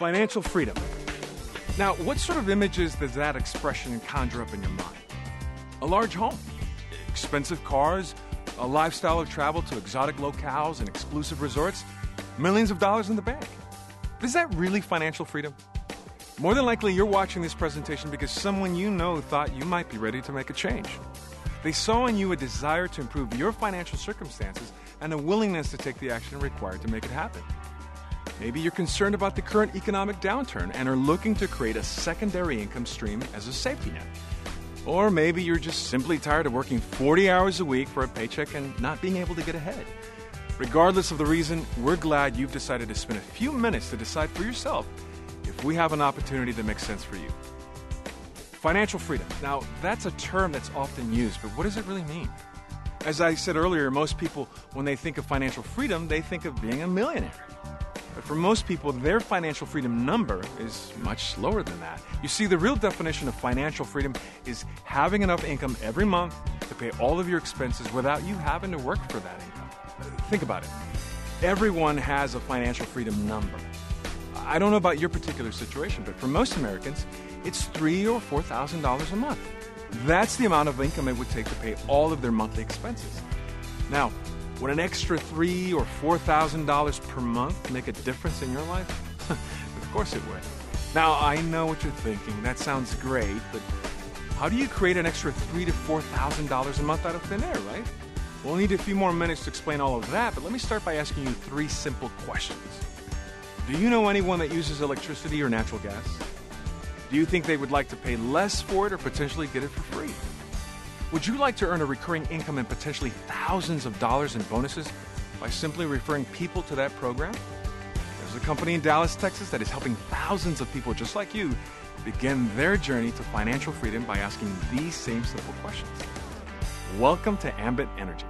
Financial freedom. Now, what sort of images does that expression conjure up in your mind? A large home, expensive cars, a lifestyle of travel to exotic locales and exclusive resorts, millions of dollars in the bank. Is that really financial freedom? More than likely, you're watching this presentation because someone you know thought you might be ready to make a change. They saw in you a desire to improve your financial circumstances and a willingness to take the action required to make it happen. Maybe you're concerned about the current economic downturn and are looking to create a secondary income stream as a safety net. Or maybe you're just simply tired of working 40 hours a week for a paycheck and not being able to get ahead. Regardless of the reason, we're glad you've decided to spend a few minutes to decide for yourself if we have an opportunity that makes sense for you. Financial freedom. Now, that's a term that's often used, but what does it really mean? As I said earlier, most people, when they think of financial freedom, they think of being a millionaire. But for most people, their financial freedom number is much lower than that. You see, the real definition of financial freedom is having enough income every month to pay all of your expenses without you having to work for that income. Think about it. Everyone has a financial freedom number. I don't know about your particular situation, but for most Americans, it's $3,000 or $4,000 a month. That's the amount of income it would take to pay all of their monthly expenses. Now, would an extra $3,000 or $4,000 per month make a difference in your life? Of course it would. Now, I know what you're thinking. That sounds great, but how do you create an extra $3,000 to $4,000 a month out of thin air, right? We'll need a few more minutes to explain all of that, but let me start by asking you 3 simple questions. Do you know anyone that uses electricity or natural gas? Do you think they would like to pay less for it or potentially get it for free? Would you like to earn a recurring income and potentially thousands of dollars in bonuses by simply referring people to that program? There's a company in Dallas, Texas that is helping thousands of people just like you begin their journey to financial freedom by asking these same simple questions. Welcome to Ambit Energy.